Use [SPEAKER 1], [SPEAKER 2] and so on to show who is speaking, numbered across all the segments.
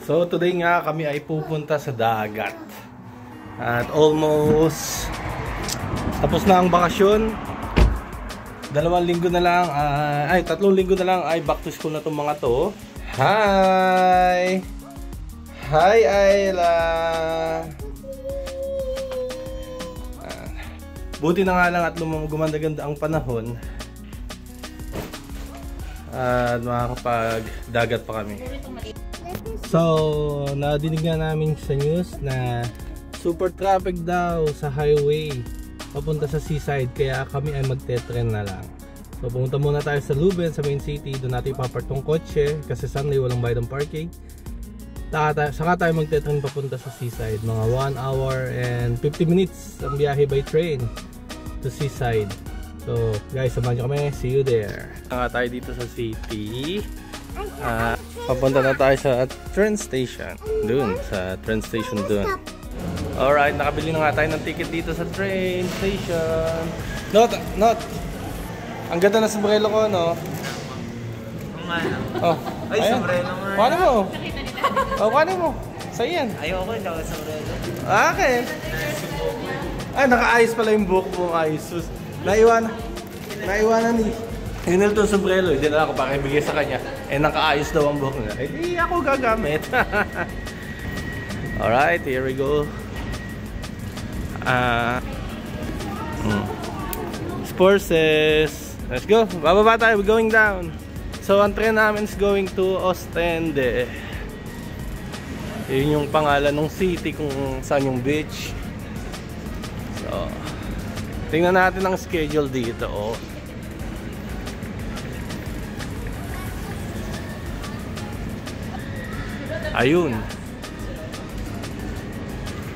[SPEAKER 1] So today nga kami ay pupunta sa dagat. At almost tapos na ang bakasyon. 2 linggo na lang, 3 linggo na lang ay back to school na itong mga to. Hi! Hi Ayla! Buti na nga lang at gumanda-ganda ang panahon. At makakapag-dagat pa kami. So, nadinig nga namin sa news na super traffic daw sa highway papunta sa seaside, kaya kami ay magte-tren na lang. So pumunta muna tayo sa Luben, sa main city. Doon natin ipapark tong kotse kasi Sunday walang bayad ng parking. Saka tayo magte-tren papunta sa seaside. Mga 1 hour and 50 minutes ang biyahe by train to seaside. So guys, samahan nyo kami. See you there. Saka tayo dito sa city. Papunta na tayo sa train station. Doon, sa train station doon. Alright, nakabili na nga tayo ng ticket dito sa train station. Not. Ang ganda na sombrero ko, no? Oh, ay, sombrero mo. Paano mo? Paano mo? Sa'yo yan.
[SPEAKER 2] Ayoko, hindi ako sombrero.
[SPEAKER 1] Okay. Ay, nakaayos pala yung buhok mo. Ayos. Naiwanan ni Hinil to sombrero. Hindi na ako pakibigay sa kanya. Eh, nakaayos daw ang buhok niya. Eh, di ako gagamit. Alright, here we go. Sporses. Let's go. Bababa tayo. We're going down. So, ang train namin is going to Ostende. Yun yung pangalan ng city kung saan yung beach. So, tingnan natin ang schedule dito. Oh. Ayun.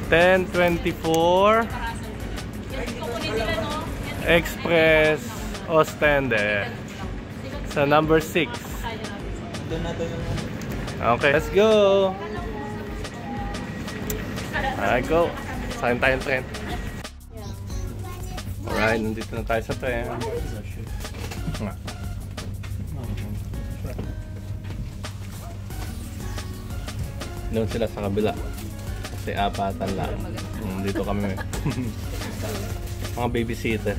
[SPEAKER 1] 10:24 Express Ostende sa number 6. Okay, let's go. Alright, go. Saan tayong tren? Alright, nandito na tayo sa tren. Doon sila sa kabila. Kasi apatan lang. Dito kami. Mga babysitter.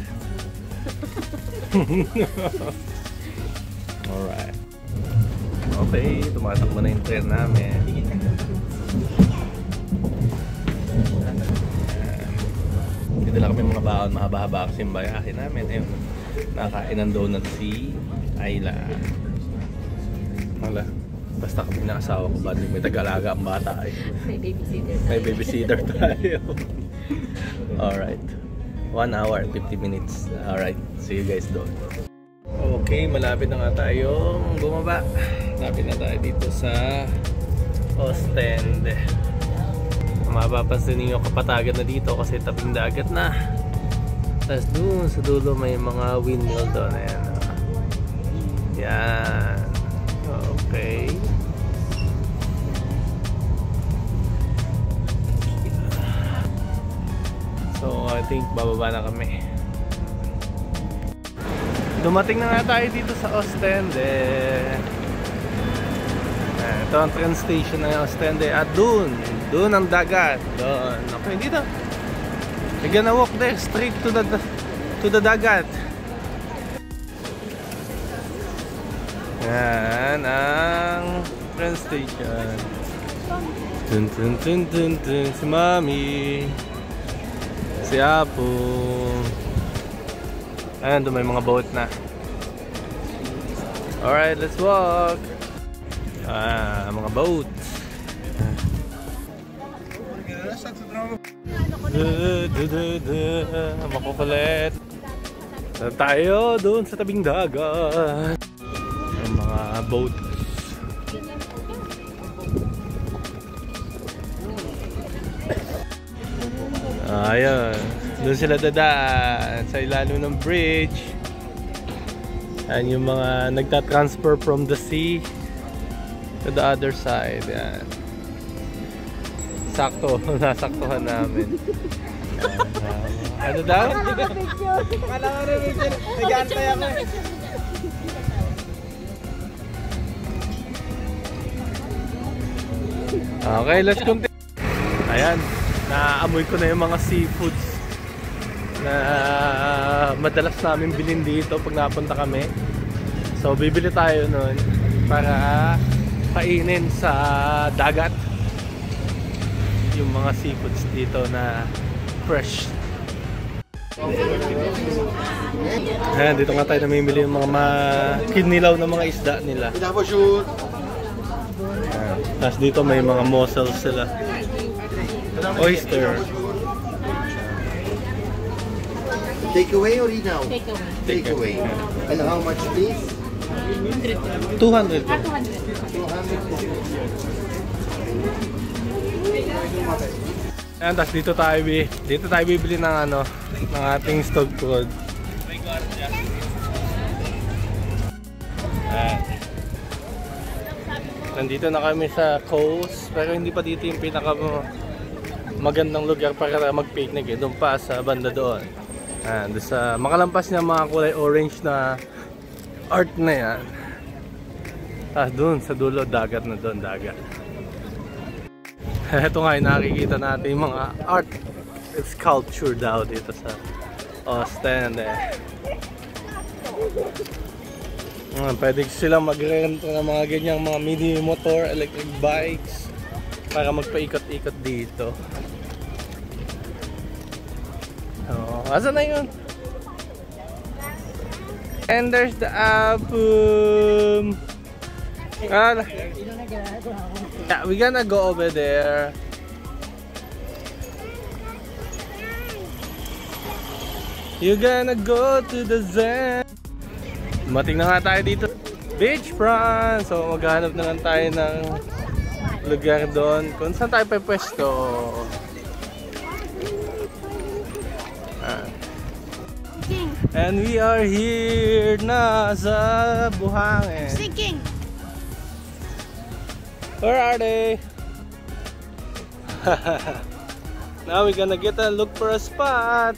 [SPEAKER 1] Alright. Okay, tumatakbo na yung train namin. Dito lang kami mga baon. Mahaba-haba kasi yung bayahe namin. Ayun. Nakain ng donut si Ayla. Hala. Basta kami na asawa ko, ba't may tagalaga ang bata eh. May babysitter tayo. Alright, 1 hour 50 minutes. Alright, see you guys doon. Okay, malapit na nga tayo bumaba. Malapit na tayo dito sa Ostende. Mapapansin niyo kapatagan na dito kasi tabing dagat na. Tapos doon sa dulo may mga windmill doon. Ayan. Yan. Okay. So, I think bababa na kami. Dumating na nga tayo dito sa Ostende. Ito ang train station ng Ostende. At doon ang dagat. Doon. Okay, dito. We're gonna walk there straight to the dagat. Yan ang train station. Tun. Si Mami. Si Apo. Ayan, doon may mga boat na. Alright, let's walk. Mga boat. Makukulit. Tayo doon sa tabing dagat. Mga boat. Ayun, doon sila dadaan sa ilalim ng bridge. Ayan yung mga nagta-transfer from the sea to the other side. Yan. Sakto, nasaktuhan namin. Ano daw?
[SPEAKER 2] Akala ko rin, nag-aantay ako.
[SPEAKER 1] Okay, let's continue. Ayan, naamoy ko na yung mga seafoods na madalas namin bilhin dito pag napunta kami. So bibili tayo nun para kainin sa dagat yung mga seafoods dito na fresh. Ayan, dito nga tayo namimili yung mga kinilaw na mga isda nila. Tapos dito may mga mussels sila. Oyster.
[SPEAKER 3] Take away or eat now?
[SPEAKER 4] Take away.
[SPEAKER 3] Take away. And how much, please?
[SPEAKER 1] 200.
[SPEAKER 4] 200.
[SPEAKER 1] Ayan, tapos dito tayo bibili ng ano, ng ating stock food. Ayan. Nandito na kami sa coast, pero hindi pa dito yung pinaka magandang lugar para mag-picnic eh. Doon pa sa banda doon. Ayan, doon sa makalampas niya mga kulay orange na art na yan. Tapos doon sa dulo, dagat na doon, dagat. Ito nga yung nakikita natin yung mga art sculpture daw dito sa Ostend eh. Pwede silang mag-rent ng mga ganyang mga mini motor, electric bikes para magpaikot-ikot dito. Asa na yun? And there's the album. Yeah, we're gonna go over there. You're gonna go to the Zen. Dumating na nga tayo dito, beachfront. So maghanap na lang tayo ng lugar doon kung saan tayo pwesto. And we are here na sa Buhangin.
[SPEAKER 4] Sinking.
[SPEAKER 1] Where are they? Now we're gonna get a look for a spot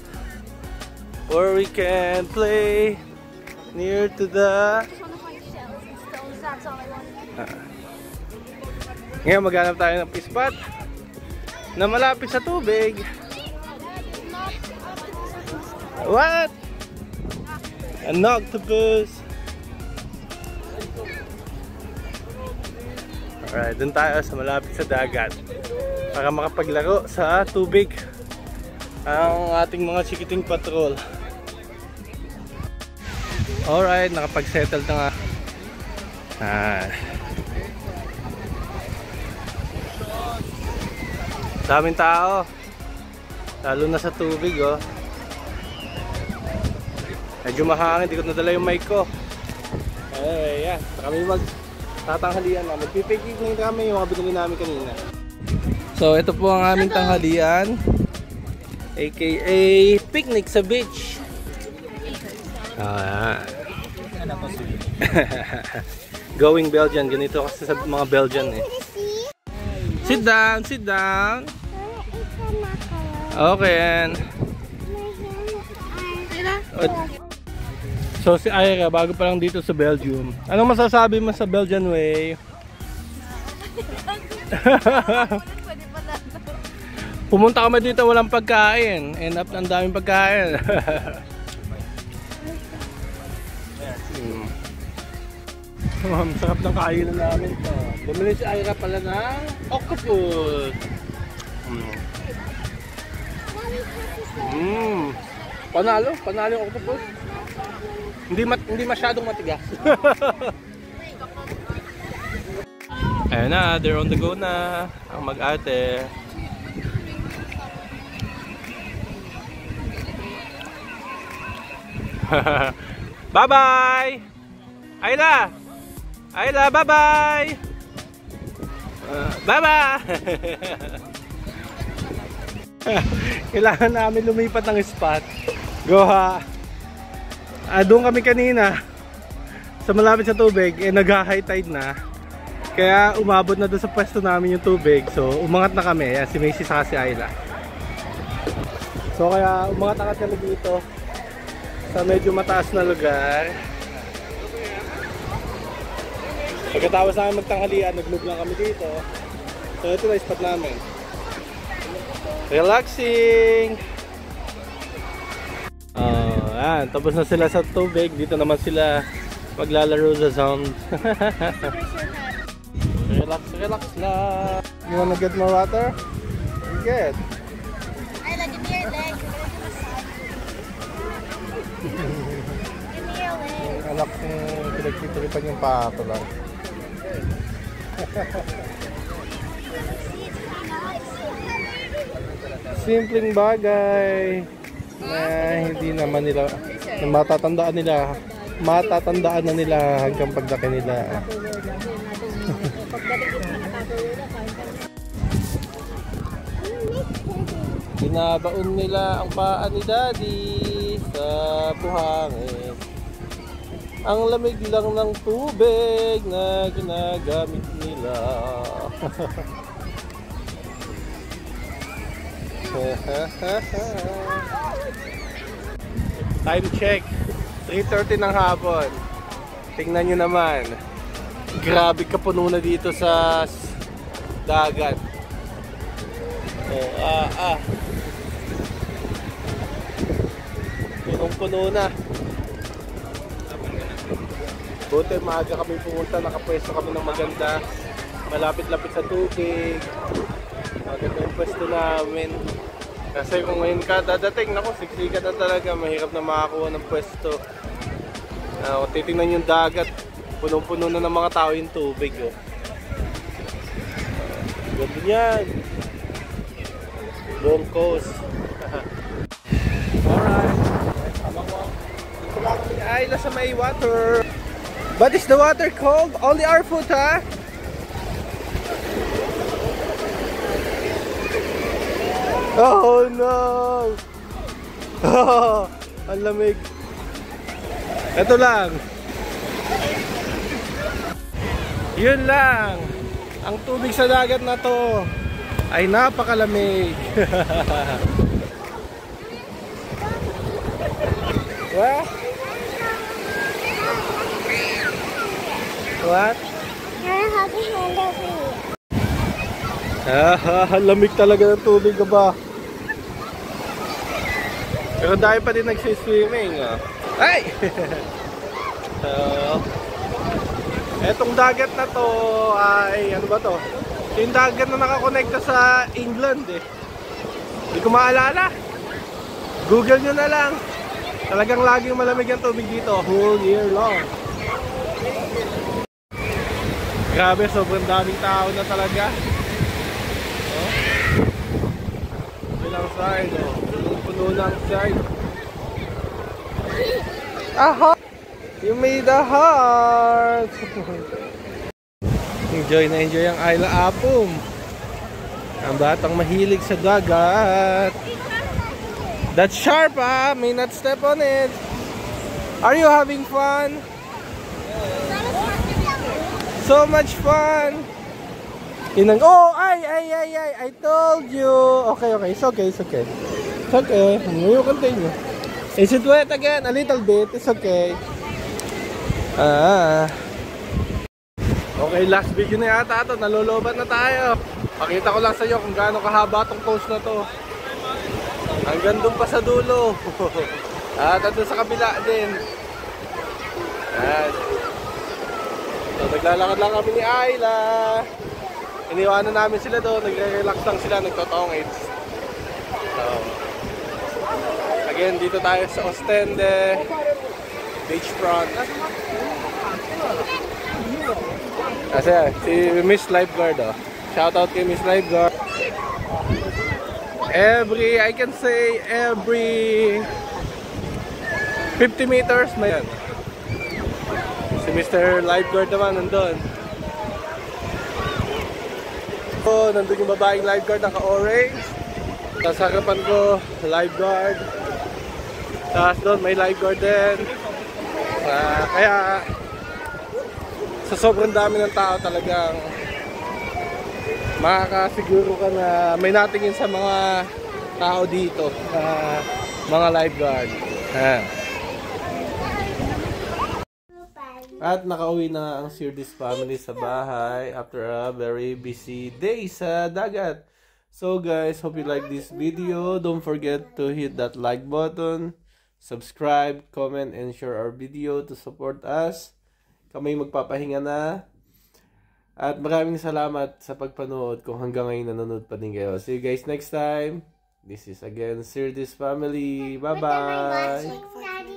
[SPEAKER 1] where we can play near to the. Ngayon maghanap tayo ng spot na malapit sa tubig. What? An octopus. Alright, dun tayo sa malapit sa dagat para makapaglaro sa tubig ang ating mga chikiting patrol. Alright, nakapag-settle na nga. Daming tao, lalo na sa tubig oh. Medyo mahangin, hindi ko nadala yung mic ko. Yan, kami magtatanghalian na. Magpipigil kami yung mga binili namin kanina. So ito po ang aming tanghalian, aka picnic sa beach. Going Belgian, ganito kasi sa mga Belgian eh. Sit down, sit down. Okay. So si Ira, bago pa lang dito sa Belgium. Anong masasabi mo sa Belgian way? Pumunta kami dito walang pagkain. End up ang daming pagkain. Sarap ng kainan namin to. Bumili si Ira pala ng octopus. Panalo yung octopus. Hindi masyadong matigas. Ayan na, they're on the go na ang mag-ate. Bye-bye! Ayla! Ayla, bye-bye! Bye-bye! Kailangan namin lumipat ng spot. Go ha! Doon kami kanina sa malapit sa tubig, nag-high tide na. Kaya umabot na doon sa pwesto namin yung tubig. So umangat na kami. Yan, si Macy saka si Ayla. So kaya umangat na kami dito sa medyo mataas na lugar. Pagkatapos namin magtanghalian, nag-move lang kami dito. So ito na yung spot namin. Relaxing! Ayan, tapos na sila sa tubig. Dito naman sila maglalaro sa sound. Relax, relax lang. You wanna get more water? You get.
[SPEAKER 4] I like give me your leg. Give me your leg.
[SPEAKER 1] Anak ko, pinagtitiripan yung paa ko lang. Simpleng bagay na hindi naman nila na matatandaan na nila hanggang pagdaki nila. Binabaon nila ang paa ni Daddy sa buhangin. Ang lamig lang ng tubig na ginagamit nila. Time check, 3:30 ng hapon. Tingnan nyo naman, grabe kapuno na dito sa dagat. Punong-puno na. Buti maaga kami pumunta, nakapwesto kami ng maganda, malapit-lapit sa tubig. Maganda yung pwesto namin. Kasi kung ngayon ka dadating, naku, siksikan na talaga, mahirap na makakuha ng pwesto. Kung titingnan yung dagat, punong-puno na ng mga tao yung tubig. Oh. Ganda yan. Buong coast. Alright. Ay, nasa may water. But is the water cold? Only our foot, ha? Oh no! Oh, ang lamig. Ito lang. Yun lang. Ang tubig sa dagat na to ay napakalamig. What? What? Lamig talaga ng tubig ka ba? Pero dahil pa din nagsiswimming. Ay! Etong dagat na to ay ano ba to? Yung dagat na nakakonekta sa England eh. Hindi ko maalala. Google nyo na lang. Talagang laging malamig ang tubig dito whole year long. Grabe, sobrang daming tao na talaga. Bilang side, puno ng side. Aha! You made a heart! Enjoy na enjoy ang Isla Apum. Ang batang mahilig sa dagat. That's sharp, ah! May not step on it. Are you having fun? So much fun! Inang, oh, I told you. Okay, it's okay. It's okay. You continue. Is it wet again? A little bit. It's okay. Okay, last video na yata ito. Nalolobat na tayo. Pakita ko lang sa iyo kung gaano kahaba tong coast na to. Hanggang doon pa sa dulo. At doon sa kabila din. Yan. So, naglalakad lang kami ni Ayla. Iniwanan namin sila doon, nagre-relax lang sila, nagtotongits. So, again, dito tayo sa Ostende Beachfront. Kasi si Miss Lifeguard, oh. Shoutout kay Miss Lifeguard. I can say every 50 meters na yan. Si Mr. Lifeguard naman nandun. Nandun yung babaeng lifeguard, naka-orange. Tapos harapan ko, lifeguard. Tapos doon may lifeguard din. Kaya sa sobrang dami ng tao talagang makakasiguro ka na may natingin sa mga tao dito, mga lifeguard. At nakauwi na ang Sirdis family sa bahay after a very busy day sa dagat. So guys, hope you like this video. Don't forget to hit that like button, subscribe, comment, and share our video to support us. Kami magpapahinga na. At maraming salamat sa pagpanood kung hanggang ngayon nanonood pa din kayo. See you guys next time. This is again Sirdis family. Bye-bye.